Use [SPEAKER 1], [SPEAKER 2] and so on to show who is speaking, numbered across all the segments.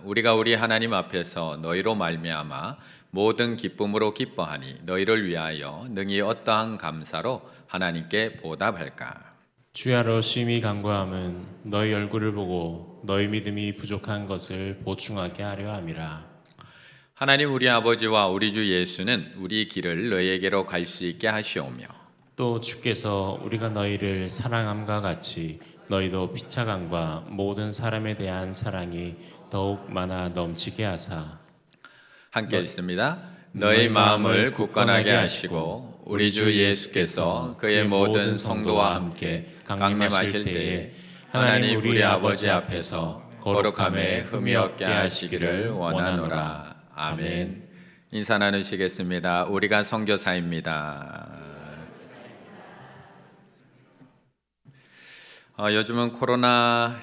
[SPEAKER 1] 우리가 우리 하나님 앞에서 너희로 말미암아 모든 기쁨으로 기뻐하니 너희를 위하여 능히 어떠한 감사로 하나님께 보답할까?
[SPEAKER 2] 주야로 심히 간구함은 너희 얼굴을 보고 너희 믿음이 부족한 것을 보충하게 하려 함이라.
[SPEAKER 1] 하나님 우리 아버지와 우리 주 예수는 우리 길을 너희에게로 갈 수 있게 하시오며
[SPEAKER 2] 또 주께서 우리가 너희를 사랑함과 같이 너희도 피차감과 모든 사람에 대한 사랑이 더욱 많아 넘치게 하사
[SPEAKER 1] 함께 읽습니다. 너희 마음을 굳건하게 하시고 우리 주 예수께서 그의 모든 성도와 함께 강림하실 때에 하나님 우리 아버지 앞에서 거룩함에 흠이 없게 하시기를 원하노라. 아멘. 인사 나누시겠습니다. 우리가 선교사입니다. 요즘은 코로나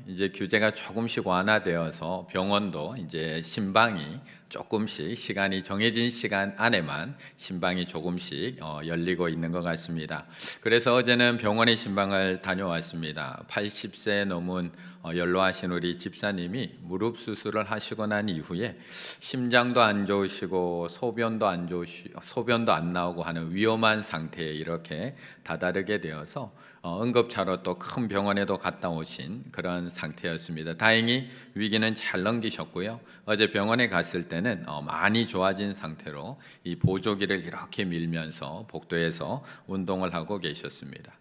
[SPEAKER 1] 이제 규제가 조금씩 완화되어서 병원도 이제 신방이 조금씩 시간이 정해진 시간 안에만 신방이 조금씩 열리고 있는 것 같습니다. 그래서 어제는 병원에 신방을 다녀왔습니다. 80세 넘은 연로하신 우리 집사님이 무릎 수술을 하시고 난 이후에 심장도 안 좋으시고 소변도 안 나오고 하는 위험한 상태에 이렇게 다다르게 되어서 응급차로 또 큰 병원에도 갔다 오신 그런 상태였습니다. 다행히 위기는 잘 넘기셨고요. 어제 병원에 갔을 때는 많이 좋아진 상태로 이 보조기를 이렇게 밀면서 복도에서 운동을 하고 계셨습니다.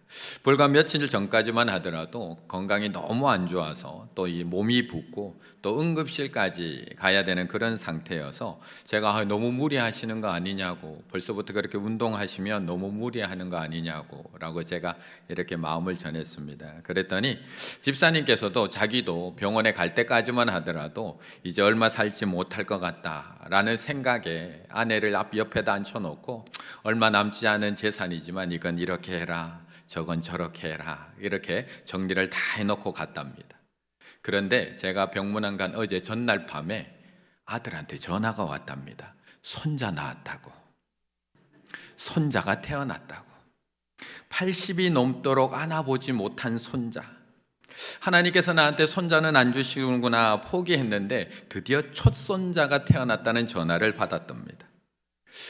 [SPEAKER 1] 불과 며칠 전까지만 하더라도 건강이 너무 안 좋아서 또 이 몸이 붓고 또 응급실까지 가야 되는 그런 상태여서 제가 너무 무리하시는 거 아니냐고, 벌써부터 그렇게 운동하시면 너무 무리하는 거 아니냐고 라고 제가 이렇게 마음을 전했습니다. 그랬더니 집사님께서도 자기도 병원에 갈 때까지만 하더라도 이제 얼마 살지 못할 것 같다라는 생각에 아내를 옆에다 앉혀놓고 얼마 남지 않은 재산이지만 이건 이렇게 해라, 저건 저렇게 해라, 이렇게 정리를 다 해놓고 갔답니다. 그런데 제가 병문안 간 어제 전날 밤에 아들한테 전화가 왔답니다. 손자 낳았다고, 손자가 태어났다고. 80이 넘도록 안아보지 못한 손자, 하나님께서 나한테 손자는 안 주시는구나 포기했는데 드디어 첫 손자가 태어났다는 전화를 받았답니다.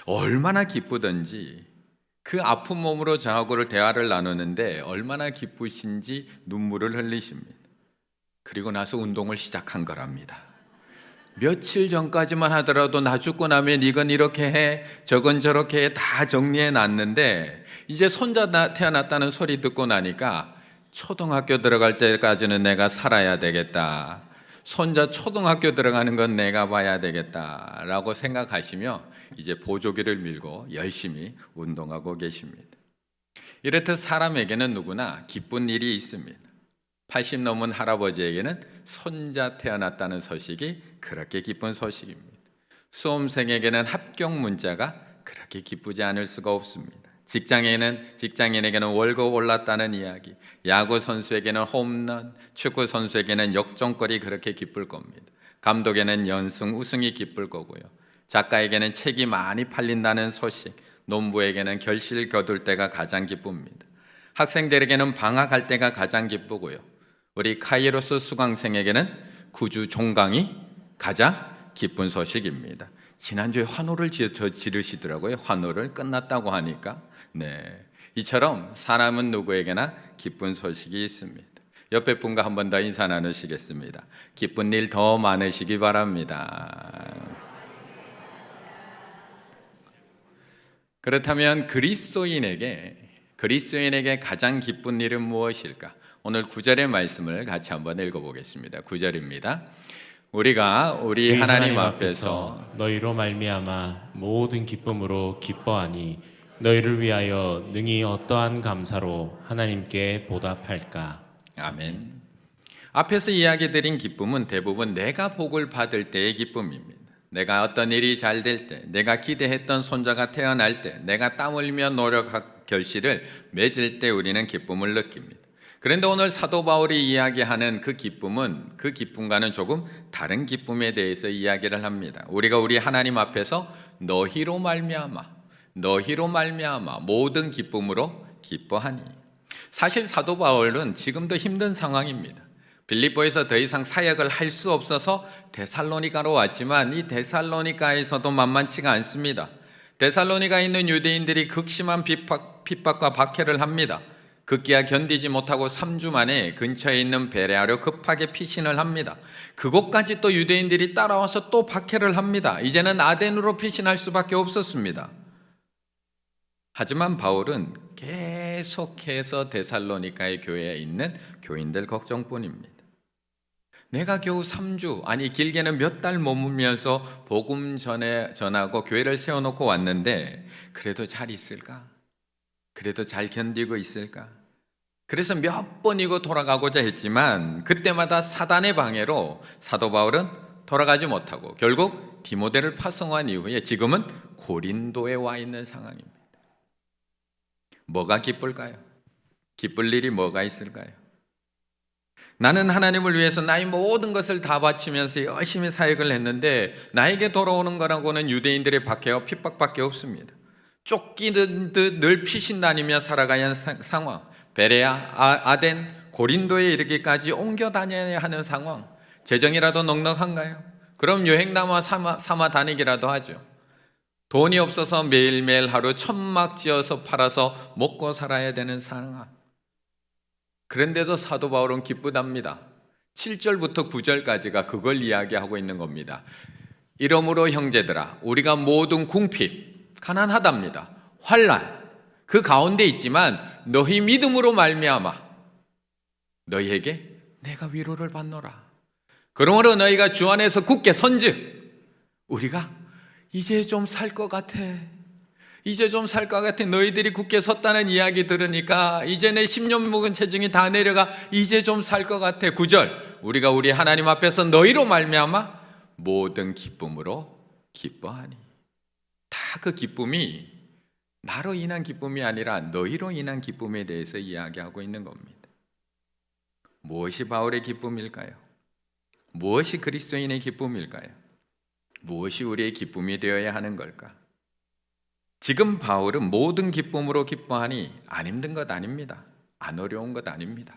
[SPEAKER 1] 얼마나 기쁘던지, 그 아픈 몸으로 저하고를 대화를 나누는데 얼마나 기쁘신지 눈물을 흘리십니다. 그리고 나서 운동을 시작한 거랍니다. 며칠 전까지만 하더라도 나 죽고 나면 이건 이렇게 해, 저건 저렇게 해, 다 정리해 놨는데 이제 손자 태어났다는 소리 듣고 나니까 초등학교 들어갈 때까지는 내가 살아야 되겠다, 손자 초등학교 들어가는 건 내가 봐야 되겠다 라고 생각하시며 이제 보조기를 밀고 열심히 운동하고 계십니다. 이렇듯 사람에게는 누구나 기쁜 일이 있습니다. 80 넘은 할아버지에게는 손자 태어났다는 소식이 그렇게 기쁜 소식입니다. 수험생에게는 합격 문자가 그렇게 기쁘지 않을 수가 없습니다. 직장인에게는 월급 올랐다는 이야기, 야구 선수에게는 홈런, 축구 선수에게는 역전골이 그렇게 기쁠 겁니다. 감독에게는 연승 우승이 기쁠 거고요. 작가에게는 책이 많이 팔린다는 소식, 농부에게는 결실 거둘 때가 가장 기쁩니다. 학생들에게는 방학할 때가 가장 기쁘고요. 우리 카이로스 수강생에게는 구주 종강이 가장 기쁜 소식입니다. 지난주에 환호를 지르시더라고요. 환호를 끝났다고 하니까. 이처럼 사람은 누구에게나 기쁜 소식이 있습니다. 옆에 분과 한 번 더 인사 나누시겠습니다. 기쁜 일 더 많으시기 바랍니다. 그렇다면 그리스도인에게 가장 기쁜 일은 무엇일까? 오늘 9절의 말씀을 같이 한번 읽어보겠습니다. 9절입니다. 우리가 우리 하나님 앞에서
[SPEAKER 2] 너희로 말미암아 모든 기쁨으로 기뻐하니 너희를 위하여 능히 어떠한 감사로 하나님께 보답할까?
[SPEAKER 1] 아멘. 앞에서 이야기드린 기쁨은 대부분 내가 복을 받을 때의 기쁨입니다. 내가 어떤 일이 잘 될 때, 내가 기대했던 손자가 태어날 때, 내가 땀 흘리며 노력한 결실을 맺을 때 우리는 기쁨을 느낍니다. 그런데 오늘 사도 바울이 이야기하는 그 기쁨은 그 기쁨과는 조금 다른 기쁨에 대해서 이야기를 합니다. 우리가 우리 하나님 앞에서 너희로 말미암아 모든 기쁨으로 기뻐하니. 사실 사도 바울은 지금도 힘든 상황입니다. 빌립보에서 더 이상 사역을 할 수 없어서 데살로니가로 왔지만 이 데살로니가에서도 만만치가 않습니다. 데살로니가에 있는 유대인들이 극심한 핍박과 박해를 합니다. 급기야 견디지 못하고 3주 만에 근처에 있는 베레아로 급하게 피신을 합니다. 그곳까지 또 유대인들이 따라와서 또 박해를 합니다. 이제는 아덴으로 피신할 수밖에 없었습니다. 하지만 바울은 계속해서 데살로니가의 교회에 있는 교인들 걱정뿐입니다. 내가 겨우 3주, 아니 길게는 몇 달 머물면서 복음 전하고 교회를 세워놓고 왔는데 그래도 잘 있을까? 그래도 잘 견디고 있을까? 그래서 몇 번이고 돌아가고자 했지만 그때마다 사단의 방해로 사도 바울은 돌아가지 못하고 결국 디모데를 파송한 이후에 지금은 고린도에 와 있는 상황입니다. 뭐가 기쁠까요? 기쁠 일이 뭐가 있을까요? 나는 하나님을 위해서 나의 모든 것을 다 바치면서 열심히 사역을 했는데 나에게 돌아오는 거라고는 유대인들의 박해와 핍박밖에 없습니다. 쫓기는 듯 늘 피신 다니며 살아가야 하는 상황, 베레아, 아덴, 고린도에 이르기까지 옮겨 다녀야 하는 상황. 재정이라도 넉넉한가요? 그럼 여행남아 삼아 다니기라도 하죠. 돈이 없어서 매일매일 하루 천막 지어서 팔아서 먹고 살아야 되는 상황. 그런데도 사도 바울은 기쁘답니다. 7절부터 9절까지가 그걸 이야기하고 있는 겁니다. 이러므로 형제들아, 우리가 모든 궁핍, 가난하답니다. 환난 그 가운데 있지만 너희 믿음으로 말미암아 너희에게 내가 위로를 받노라. 그러므로 너희가 주 안에서 굳게 선즉 우리가 이제 좀 살 것 같아. 이제 좀 살 것 같아. 너희들이 굳게 섰다는 이야기 들으니까 이제 내 10년 묵은 체중이 다 내려가 이제 좀 살 것 같아. 9절 우리가 우리 하나님 앞에서 너희로 말미암아 모든 기쁨으로 기뻐하니. 다 그 기쁨이 나로 인한 기쁨이 아니라 너희로 인한 기쁨에 대해서 이야기하고 있는 겁니다. 무엇이 바울의 기쁨일까요? 무엇이 그리스도인의 기쁨일까요? 무엇이 우리의 기쁨이 되어야 하는 걸까? 지금 바울은 모든 기쁨으로 기뻐하니 안 힘든 것 아닙니다. 안 어려운 것 아닙니다.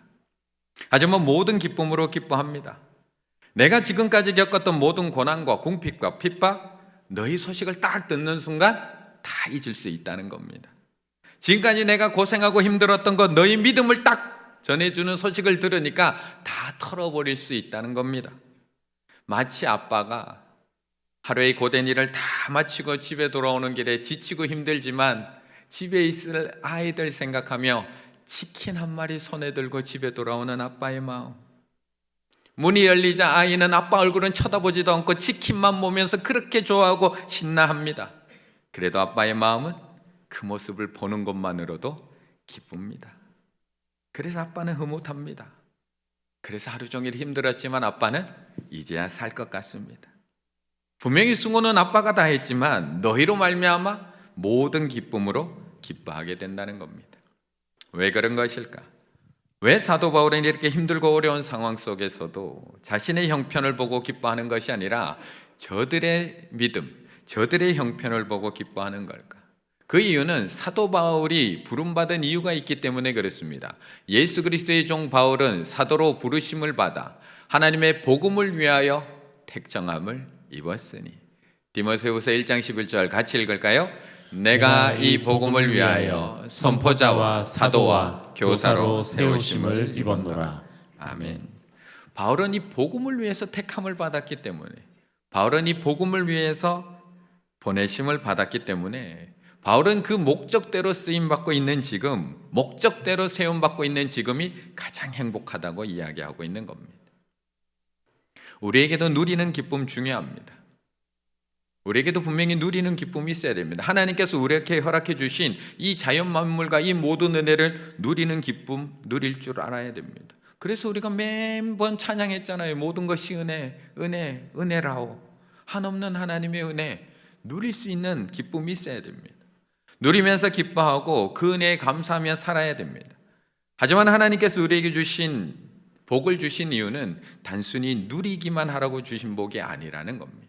[SPEAKER 1] 하지만 모든 기쁨으로 기뻐합니다. 내가 지금까지 겪었던 모든 고난과 궁핍과 핍박, 너희 소식을 딱 듣는 순간 다 잊을 수 있다는 겁니다. 지금까지 내가 고생하고 힘들었던 것, 너희 믿음을 딱 전해주는 소식을 들으니까 다 털어버릴 수 있다는 겁니다. 마치 아빠가 하루의 고된 일을 다 마치고 집에 돌아오는 길에 지치고 힘들지만 집에 있을 아이들 생각하며 치킨 한 마리 손에 들고 집에 돌아오는 아빠의 마음. 문이 열리자 아이는 아빠 얼굴은 쳐다보지도 않고 치킨만 보면서 그렇게 좋아하고 신나합니다. 그래도 아빠의 마음은 그 모습을 보는 것만으로도 기쁩니다. 그래서 아빠는 흐뭇합니다. 그래서 하루 종일 힘들었지만 아빠는 이제야 살 것 같습니다. 분명히 수고는 아빠가 다 했지만 너희로 말미암아 모든 기쁨으로 기뻐하게 된다는 겁니다. 왜 그런 것일까? 왜 사도 바울은 이렇게 힘들고 어려운 상황 속에서도 자신의 형편을 보고 기뻐하는 것이 아니라 저들의 믿음, 저들의 형편을 보고 기뻐하는 걸까? 그 이유는 사도 바울이 부름받은 이유가 있기 때문에 그렇습니다. 예수 그리스도의 종 바울은 사도로 부르심을 받아 하나님의 복음을 위하여 택정함을 입었으니. 디모데후서 1장 11절 같이 읽을까요? 내가 이 복음을 위하여 선포자와 사도와 교사로 세우심을 입었노라. 아멘. 바울은 이 복음을 위해서 택함을 받았기 때문에, 바울은 이 복음을 위해서 보내심을 받았기 때문에 바울은 그 목적대로 쓰임받고 있는 지금, 목적대로 세움받고 있는 지금이 가장 행복하다고 이야기하고 있는 겁니다. 우리에게도 누리는 기쁨 중요합니다. 우리에게도 분명히 누리는 기쁨이 있어야 됩니다. 하나님께서 우리에게 허락해 주신 이 자연 만물과 이 모든 은혜를 누리는 기쁨 누릴 줄 알아야 됩니다. 그래서 우리가 매번 찬양했잖아요. 모든 것이 은혜, 은혜, 은혜라오. 한없는 하나님의 은혜 누릴 수 있는 기쁨이 있어야 됩니다. 누리면서 기뻐하고 그 은혜에 감사하며 살아야 됩니다. 하지만 하나님께서 우리에게 주신 복을 주신 이유는 단순히 누리기만 하라고 주신 복이 아니라는 겁니다.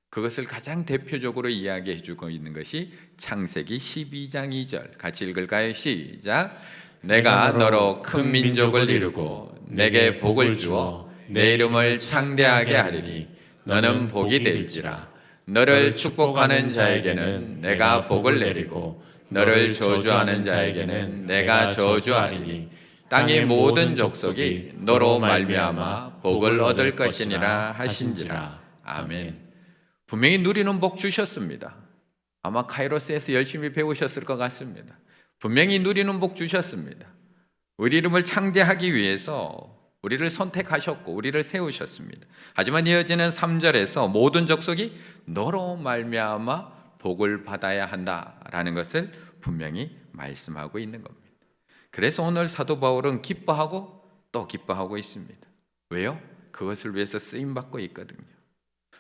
[SPEAKER 1] 그것을 가장 대표적으로 이야기해 주고 있는 것이 창세기 12장 2절 같이 읽을까요? 시작. 내가 너로 큰 민족을 이루고 내게 복을 주어 내 이름을 창대하게 하리니 너는 복이 될지라. 너를 축복하는 자에게는 내가 복을 내리고 너를 저주하는 자에게는 내가 저주하리니 땅의 모든 족속이 너로 말미암아 복을 얻을 것이니라 하신지라. 아멘. 분명히 누리는 복 주셨습니다. 아마 카이로스에서 열심히 배우셨을 것 같습니다. 분명히 누리는 복 주셨습니다. 우리 이름을 창대하기 위해서 우리를 선택하셨고 우리를 세우셨습니다. 하지만 이어지는 3절에서 모든 족속이 너로 말미암아 복을 받아야 한다라는 것을 분명히 말씀하고 있는 겁니다. 그래서 오늘 사도 바울은 기뻐하고 또 기뻐하고 있습니다. 왜요? 그것을 위해서 쓰임 받고 있거든요.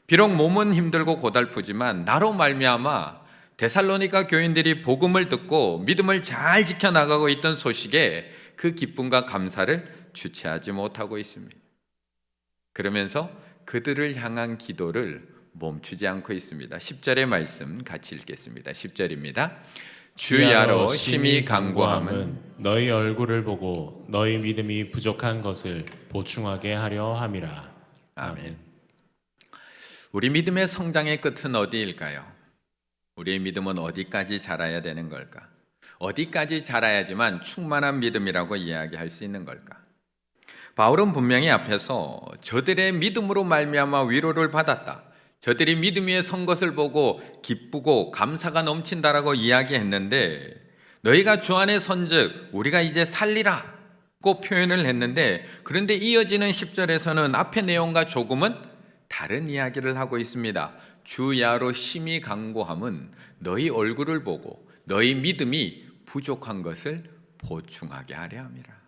[SPEAKER 1] 비록 몸은 힘들고 고달프지만 나로 말미암아 데살로니가 교인들이 복음을 듣고 믿음을 잘 지켜나가고 있던 소식에 그 기쁨과 감사를 주체하지 못하고 있습니다. 그러면서 그들을 향한 기도를 멈추지 않고 있습니다. 10절의 말씀 같이 읽겠습니다. 10절입니다. 주야로 심히 간구함은
[SPEAKER 2] 너희 얼굴을 보고 너희 믿음이 부족한 것을 보충하게 하려 함이라.
[SPEAKER 1] 아멘. 우리 믿음의 성장의 끝은 어디일까요? 우리의 믿음은 어디까지 자라야 되는 걸까? 어디까지 자라야지만 충만한 믿음이라고 이야기할 수 있는 걸까? 바울은 분명히 앞에서 저들의 믿음으로 말미암아 위로를 받았다, 저들이 믿음 위에 선 것을 보고 기쁘고 감사가 넘친다라고 이야기했는데, 너희가 주 안에 선즉 우리가 이제 살리라고 표현을 했는데, 그런데 이어지는 10절에서는 앞의 내용과 조금은 다른 이야기를 하고 있습니다. 주야로 심히 간구함은 너희 얼굴을 보고 너희 믿음이 부족한 것을 보충하게 하려 함이라.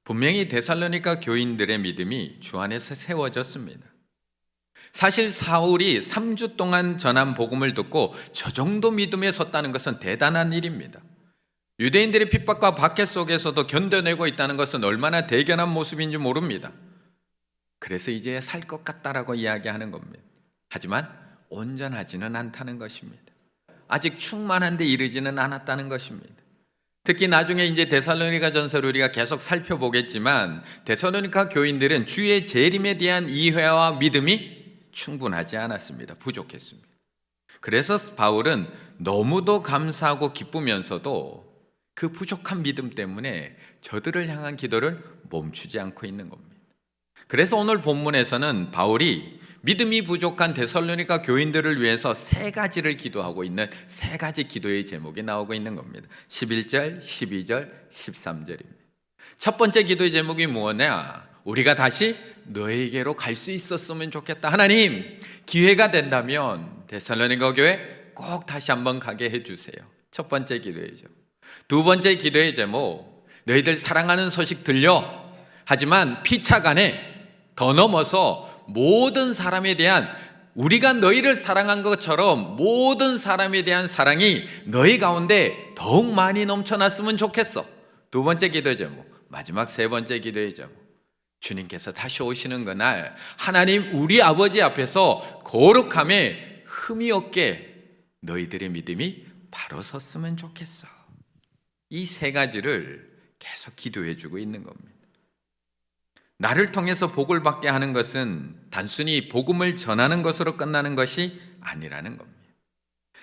[SPEAKER 1] 분명히 데살로니가 교인들의 믿음이 주 안에서 세워졌습니다. 사실 사울이 3주 동안 전한 복음을 듣고 저 정도 믿음에 섰다는 것은 대단한 일입니다. 유대인들의 핍박과 박해 속에서도 견뎌내고 있다는 것은 얼마나 대견한 모습인지 모릅니다. 그래서 이제 살 것 같다라고 이야기하는 겁니다. 하지만 온전하지는 않다는 것입니다. 아직 충만한 데 이르지는 않았다는 것입니다. 특히 나중에 이제 데살로니가 전서를 우리가 계속 살펴보겠지만, 데살로니가 교인들은 주의 재림에 대한 이해와 믿음이 충분하지 않았습니다. 부족했습니다. 그래서 바울은 너무도 감사하고 기쁘면서도 그 부족한 믿음 때문에 저들을 향한 기도를 멈추지 않고 있는 겁니다. 그래서 오늘 본문에서는 바울이 믿음이 부족한 데살로니가 교인들을 위해서 3가지를 기도하고 있는 3가지 기도의 제목이 나오고 있는 겁니다. 11절, 12절, 13절입니다. 첫 번째 기도의 제목이 무엇이냐? 우리가 다시 너에게로 갈 수 있었으면 좋겠다. 하나님, 기회가 된다면 데살로니가 교회 꼭 다시 한번 가게 해주세요. 첫 번째 기도의 제목. 두 번째 기도의 제목, 너희들 사랑하는 소식 들려. 하지만 피차간에 더 넘어서 모든 사람에 대한, 우리가 너희를 사랑한 것처럼 모든 사람에 대한 사랑이 너희 가운데 더욱 많이 넘쳐났으면 좋겠어. 두 번째 기도의 제목. 마지막 3번째 기도의 제목, 주님께서 다시 오시는 그날 하나님 우리 아버지 앞에서 거룩함에 흠이 없게 너희들의 믿음이 바로 섰으면 좋겠어. 이 3가지를 계속 기도해 주고 있는 겁니다. 나를 통해서 복을 받게 하는 것은 단순히 복음을 전하는 것으로 끝나는 것이 아니라는 겁니다.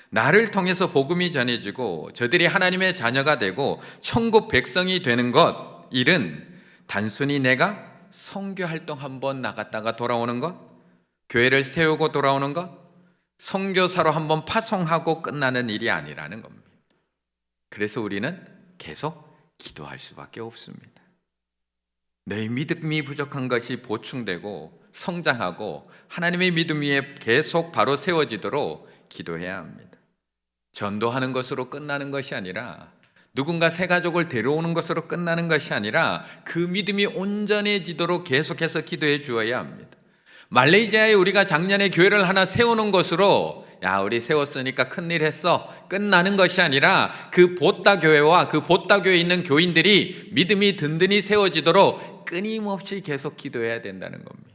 [SPEAKER 1] 나를 통해서 복음이 전해지고 저들이 하나님의 자녀가 되고 천국 백성이 되는 것, 일은 단순히 내가 선교 활동 한번 나갔다가 돌아오는 것, 교회를 세우고 돌아오는 것, 선교사로 한번 파송하고 끝나는 일이 아니라는 겁니다. 그래서 우리는 계속 기도할 수밖에 없습니다. 너희 믿음이 부족한 것이 보충되고 성장하고 하나님의 믿음 위에 계속 바로 세워지도록 기도해야 합니다. 전도하는 것으로 끝나는 것이 아니라, 누군가 새 가족을 데려오는 것으로 끝나는 것이 아니라 그 믿음이 온전해지도록 계속해서 기도해 주어야 합니다. 말레이시아에 우리가 작년에 교회를 하나 세우는 것으로 야 우리 세웠으니까 큰일 했어 끝나는 것이 아니라, 그 보따 교회와 그 보따 교회에 있는 교인들이 믿음이 든든히 세워지도록 끊임없이 계속 기도해야 된다는 겁니다.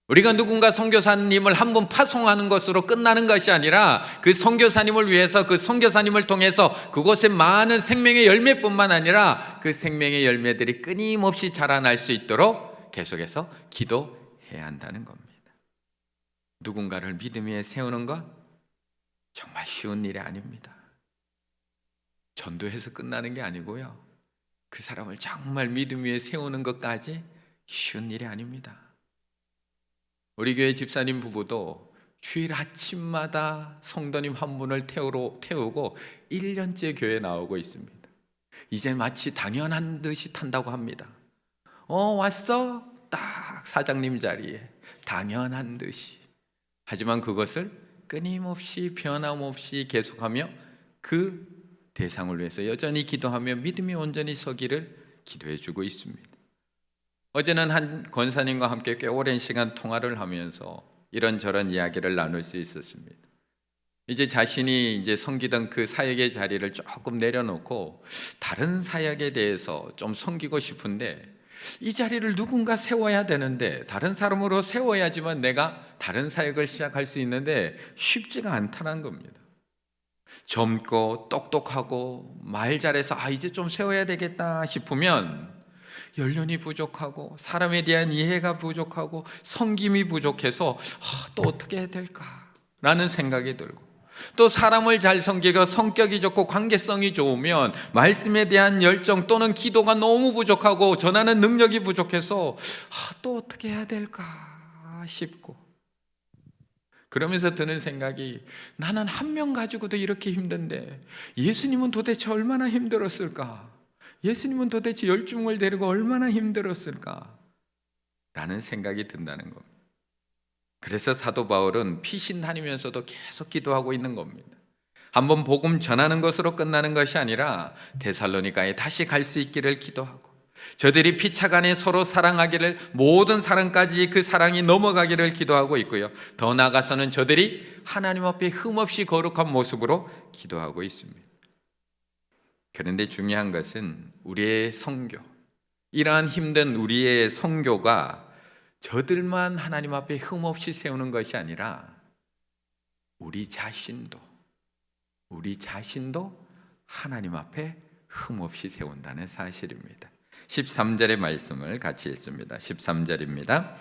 [SPEAKER 1] 우리가 누군가 선교사님을 한 분 파송하는 것으로 끝나는 것이 아니라 그 선교사님을 위해서 그 선교사님을 통해서 그곳에 많은 생명의 열매뿐만 아니라 그 생명의 열매들이 끊임없이 자라날 수 있도록 계속해서 기도해야 한다는 겁니다. 누군가를 믿음 위에 세우는 것 정말 쉬운 일이 아닙니다. 전도해서 끝나는 게 아니고요, 그 사람을 정말 믿음 위에 세우는 것까지 쉬운 일이 아닙니다. 우리 교회 집사님 부부도 주일 아침마다 성도님 한 분을 태우고 1년째 교회에 나오고 있습니다. 이제 마치 당연한 듯이 탄다고 합니다. 왔어? 딱 사장님 자리에 당연한 듯이. 하지만 그것을 끊임없이 변함없이 계속하며 그 대상을 위해서 여전히 기도하며 믿음이 온전히 서기를 기도해 주고 있습니다. 어제는 한 권사님과 함께 꽤 오랜 시간 통화를 하면서 이런저런 이야기를 나눌 수 있었습니다. 이제 자신이 이제 섬기던 그 사역의 자리를 조금 내려놓고 다른 사역에 대해서 좀 섬기고 싶은데, 이 자리를 누군가 세워야 되는데 다른 사람으로 세워야지만 내가 다른 사역을 시작할 수 있는데 쉽지가 않다는 겁니다. 젊고 똑똑하고 말 잘해서 이제 좀 세워야 되겠다 싶으면 연륜이 부족하고 사람에 대한 이해가 부족하고 섬김이 부족해서 또 어떻게 해야 될까라는 생각이 들고, 또 사람을 잘 섬기고 성격이 좋고 관계성이 좋으면 말씀에 대한 열정 또는 기도가 너무 부족하고 전하는 능력이 부족해서 또 어떻게 해야 될까 싶고, 그러면서 드는 생각이, 나는 한 명 가지고도 이렇게 힘든데 예수님은 도대체 얼마나 힘들었을까? 예수님은 도대체 열중을 데리고 얼마나 힘들었을까? 라는 생각이 든다는 겁니다. 그래서 사도 바울은 피신 다니면서도 계속 기도하고 있는 겁니다. 한번 복음 전하는 것으로 끝나는 것이 아니라 데살로니가에 다시 갈 수 있기를 기도하고, 저들이 피차간에 서로 사랑하기를, 모든 사랑까지 그 사랑이 넘어가기를 기도하고 있고요, 더 나아가서는 저들이 하나님 앞에 흠없이 거룩한 모습으로 기도하고 있습니다. 그런데 중요한 것은 우리의 선교, 이러한 힘든 우리의 선교가 저들만 하나님 앞에 흠없이 세우는 것이 아니라 우리 자신도 하나님 앞에 흠없이 세운다는 사실입니다. 13절의 말씀을 같이 읽습니다. 13절입니다.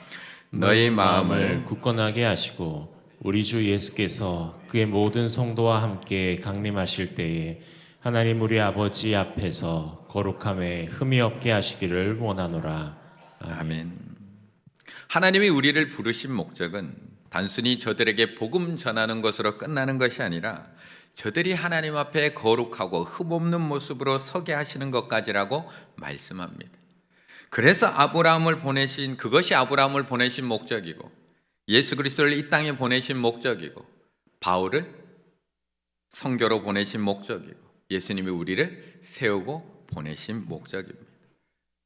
[SPEAKER 2] 너희 마음을 굳건하게 하시고 우리 주 예수께서 그의 모든 성도와 함께 강림하실 때에 하나님 우리 아버지 앞에서 거룩함에 흠이 없게 하시기를 원하노라.
[SPEAKER 1] 아멘. 하나님이 우리를 부르신 목적은 단순히 저들에게 복음 전하는 것으로 끝나는 것이 아니라 저들이 하나님 앞에 거룩하고 흠없는 모습으로 서게 하시는 것까지라고 말씀합니다. 그래서 그것이 아브라함을 보내신 목적이고, 예수 그리스도를 이 땅에 보내신 목적이고, 바울을 선교로 보내신 목적이고, 예수님이 우리를 세우고 보내신 목적입니다.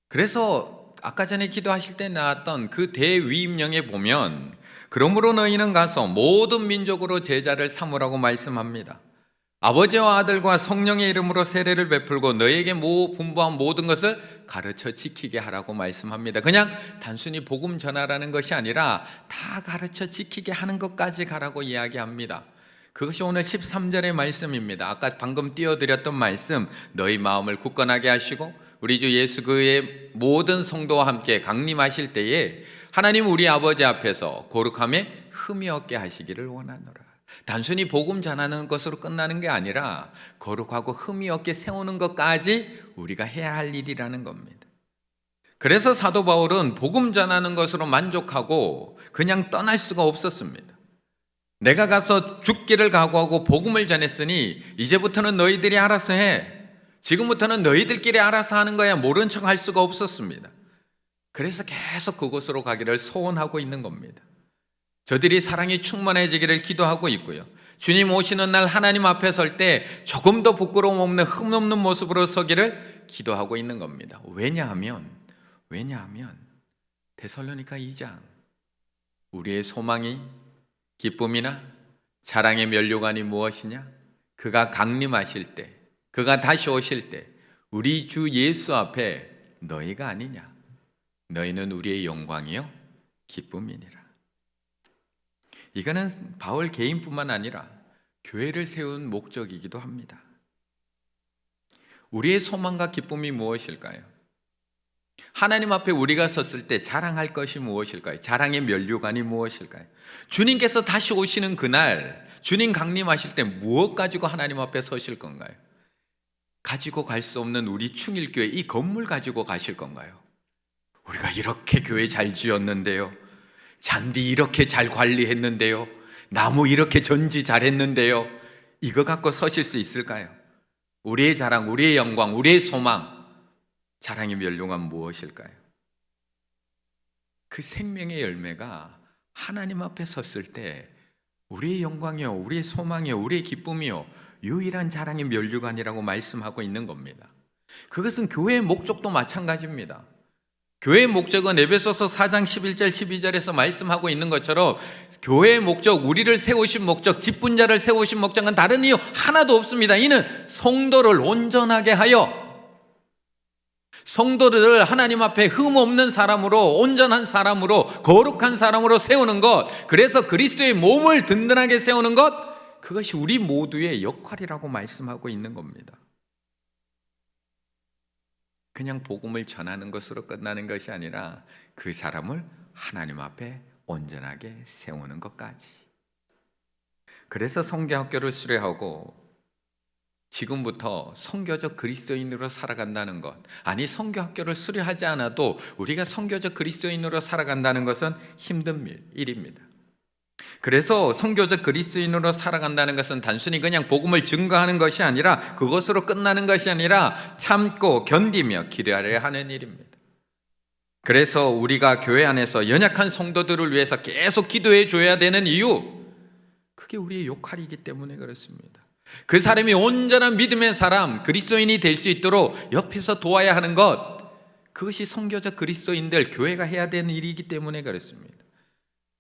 [SPEAKER 1] 그래서 아까 전에 기도하실 때 나왔던 그 대위임령에 보면, 그러므로 너희는 가서 모든 민족으로 제자를 삼으라고 말씀합니다. 아버지와 아들과 성령의 이름으로 세례를 베풀고 너희에게 분부한 모든 것을 가르쳐 지키게 하라고 말씀합니다. 그냥 단순히 복음 전하라는 것이 아니라 다 가르쳐 지키게 하는 것까지 가라고 이야기합니다. 그것이 오늘 13절의 말씀입니다. 아까 방금 띄워드렸던 말씀, 너희 마음을 굳건하게 하시고 우리 주 예수 그의 모든 성도와 함께 강림하실 때에 하나님 우리 아버지 앞에서 거룩함에 흠이 없게 하시기를 원하노라. 단순히 복음 전하는 것으로 끝나는 게 아니라 거룩하고 흠이 없게 세우는 것까지 우리가 해야 할 일이라는 겁니다. 그래서 사도 바울은 복음 전하는 것으로 만족하고 그냥 떠날 수가 없었습니다. 내가 가서 죽기를 각오하고 복음을 전했으니 이제부터는 너희들이 알아서 해. 지금부터는 너희들끼리 알아서 하는 거야. 모른 척 할 수가 없었습니다. 그래서 계속 그곳으로 가기를 소원하고 있는 겁니다. 저들이 사랑이 충만해지기를 기도하고 있고요, 주님 오시는 날 하나님 앞에 설 때 조금 더 부끄러움 없는 흠 없는 모습으로 서기를 기도하고 있는 겁니다. 왜냐하면 데살로니가 2장, 우리의 소망이 기쁨이나 자랑의 면류관이 무엇이냐? 그가 강림하실 때, 그가 다시 오실 때 우리 주 예수 앞에 너희가 아니냐? 너희는 우리의 영광이요 기쁨이니라. 이거는 바울 개인뿐만 아니라 교회를 세운 목적이기도 합니다. 우리의 소망과 기쁨이 무엇일까요? 하나님 앞에 우리가 섰을 때 자랑할 것이 무엇일까요? 자랑의 면류관이 무엇일까요? 주님께서 다시 오시는 그날, 주님 강림하실 때 무엇 가지고 하나님 앞에 서실 건가요? 가지고 갈 수 없는 우리 충일교회 이 건물 가지고 가실 건가요? 우리가 이렇게 교회 잘 지었는데요, 잔디 이렇게 잘 관리했는데요, 나무 이렇게 전지 잘했는데요, 이거 갖고 서실 수 있을까요? 우리의 자랑, 우리의 영광, 우리의 소망, 자랑의 면류관 무엇일까요? 그 생명의 열매가 하나님 앞에 섰을 때 우리의 영광이요, 우리의 소망이요, 우리의 기쁨이요, 유일한 자랑의 면류관이라고 말씀하고 있는 겁니다. 그것은 교회의 목적도 마찬가지입니다. 교회의 목적은 에베소서 4장 11절 12절에서 말씀하고 있는 것처럼 교회의 목적, 우리를 세우신 목적, 직분자를 세우신 목적은 다른 이유 하나도 없습니다. 이는 성도를 온전하게 하여, 성도들을 하나님 앞에 흠 없는 사람으로, 온전한 사람으로, 거룩한 사람으로 세우는 것, 그래서 그리스도의 몸을 든든하게 세우는 것, 그것이 우리 모두의 역할이라고 말씀하고 있는 겁니다. 그냥 복음을 전하는 것으로 끝나는 것이 아니라 그 사람을 하나님 앞에 온전하게 세우는 것까지. 그래서 선교학교를 수료하고 지금부터 선교적 그리스도인으로 살아간다는 것, 아니 선교학교를 수료하지 않아도 우리가 선교적 그리스도인으로 살아간다는 것은 힘든 일입니다. 그래서 선교적 그리스도인으로 살아간다는 것은 단순히 그냥 복음을 증거하는 것이 아니라, 그것으로 끝나는 것이 아니라 참고 견디며 기도하려 하는 일입니다. 그래서 우리가 교회 안에서 연약한 성도들을 위해서 계속 기도해 줘야 되는 이유, 그게 우리의 역할이기 때문에 그렇습니다. 그 사람이 온전한 믿음의 사람, 그리스도인이 될 수 있도록 옆에서 도와야 하는 것, 그것이 선교적 그리스도인들, 교회가 해야 되는 일이기 때문에 그렇습니다.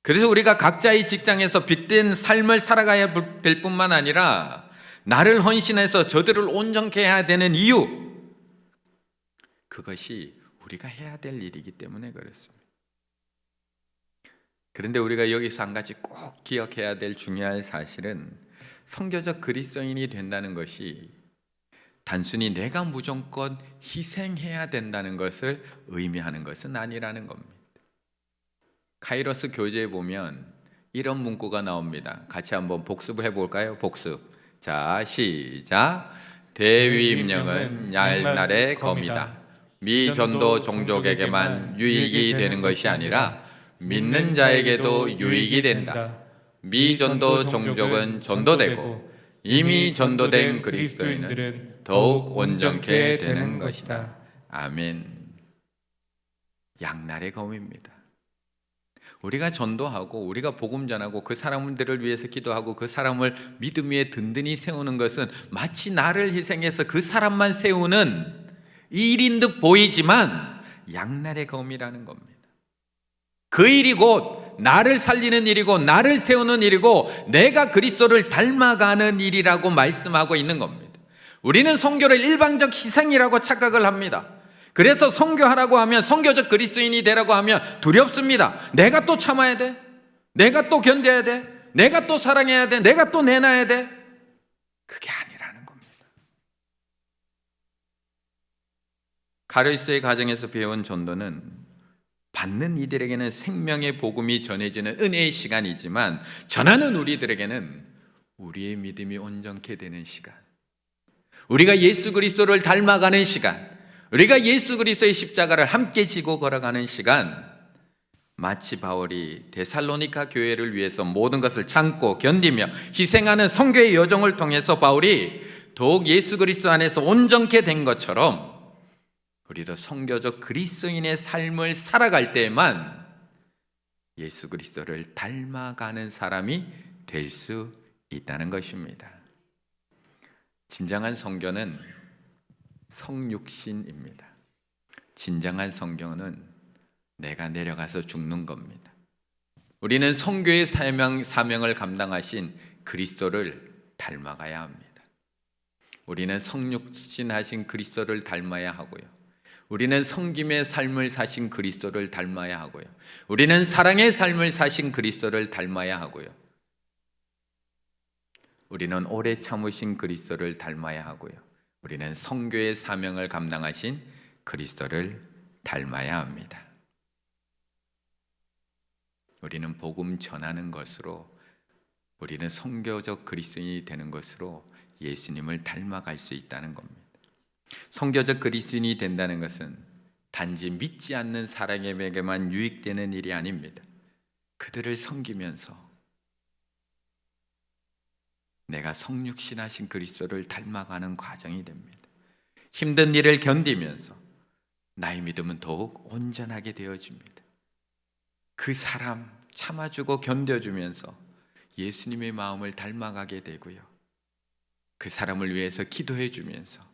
[SPEAKER 1] 그래서 우리가 각자의 직장에서 빛된 삶을 살아가야 될 뿐만 아니라 나를 헌신해서 저들을 온전케 해야 되는 이유, 그것이 우리가 해야 될 일이기 때문에 그렇습니다. 그런데 우리가 여기서 한 가지 꼭 기억해야 될 중요한 사실은, 선교적 그리스도인이 된다는 것이 단순히 내가 무조건 희생해야 된다는 것을 의미하는 것은 아니라는 겁니다. 카이로스 교재에 보면 이런 문구가 나옵니다. 같이 한번 복습을 해볼까요? 복습. 자, 시작. 대위임령은 날날의 검이다. 미전도 종족에게만 유익이 되는 것이 아니라 믿는 자에게도 유익이 된다. 미전도 종족은 전도되고 이미 전도된 그리스도인은 더욱 온전케 되는 것이다. 아멘. 양날의 검입니다. 우리가 전도하고 우리가 복음 전하고 그 사람들을 위해서 기도하고 그 사람을 믿음 위에 든든히 세우는 것은 마치 나를 희생해서 그 사람만 세우는 일인 듯 보이지만 양날의 검이라는 겁니다. 그 일이 곧 나를 살리는 일이고 나를 세우는 일이고 내가 그리스도를 닮아가는 일이라고 말씀하고 있는 겁니다. 우리는 선교를 일방적 희생이라고 착각을 합니다. 그래서 선교하라고 하면, 선교적 그리스도인이 되라고 하면 두렵습니다. 내가 또 참아야 돼, 내가 또 견뎌야 돼, 내가 또 사랑해야 돼, 내가 또 내놔야 돼. 그게 아니라는 겁니다. 가르스의 가정에서 배운 전도는 받는 이들에게는 생명의 복음이 전해지는 은혜의 시간이지만, 전하는 우리들에게는 우리의 믿음이 온전케 되는 시간, 우리가 예수 그리스도를 닮아가는 시간, 우리가 예수 그리스도의 십자가를 함께 지고 걸어가는 시간, 마치 바울이 데살로니가 교회를 위해서 모든 것을 참고 견디며 희생하는 선교의 여정을 통해서 바울이 더욱 예수 그리스도 안에서 온전케 된 것처럼, 우리도 선교적 그리스도인의 삶을 살아갈 때에만 예수 그리스도를 닮아가는 사람이 될 수 있다는 것입니다. 진정한 선교는 성육신입니다. 진정한 선교는 내가 내려가서 죽는 겁니다. 우리는 선교의 사명을 감당하신 그리스도를 닮아가야 합니다. 우리는 성육신하신 그리스도를 닮아야 하고요, 우리는 섬김의 삶을 사신 그리스도를 닮아야 하고요. 우리는 사랑의 삶을 사신 그리스도를 닮아야 하고요. 우리는 오래 참으신 그리스도를 닮아야 하고요. 우리는 선교의 사명을 감당하신 그리스도를 닮아야 합니다. 우리는 복음 전하는 것으로, 우리는 선교적 그리스도인이 되는 것으로 예수님을 닮아갈 수 있다는 겁니다. 선교적 그리스도인이 된다는 것은 단지 믿지 않는 사람에게만 유익되는 일이 아닙니다. 그들을 섬기면서 내가 성육신하신 그리스도를 닮아가는 과정이 됩니다. 힘든 일을 견디면서 나의 믿음은 더욱 온전하게 되어집니다. 그 사람 참아주고 견뎌주면서 예수님의 마음을 닮아가게 되고요. 그 사람을 위해서 기도해주면서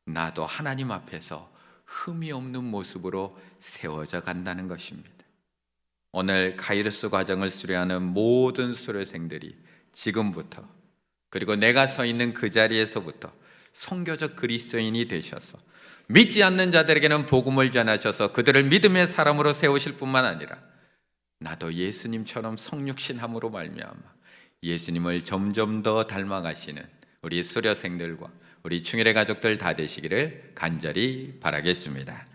[SPEAKER 1] 나도 하나님 앞에서 흠이 없는 모습으로 세워져 간다는 것입니다. 오늘 카이로스 과정을 수료하는 모든 수료생들이 지금부터, 그리고 내가 서 있는 그 자리에서부터 선교적 그리스도인이 되셔서 믿지 않는 자들에게는 복음을 전하셔서 그들을 믿음의 사람으로 세우실 뿐만 아니라 나도 예수님처럼 성육신함으로 말미암아 예수님을 점점 더 닮아가시는 우리 수료생들과 우리 충일의 가족들 다 되시기를 간절히 바라겠습니다.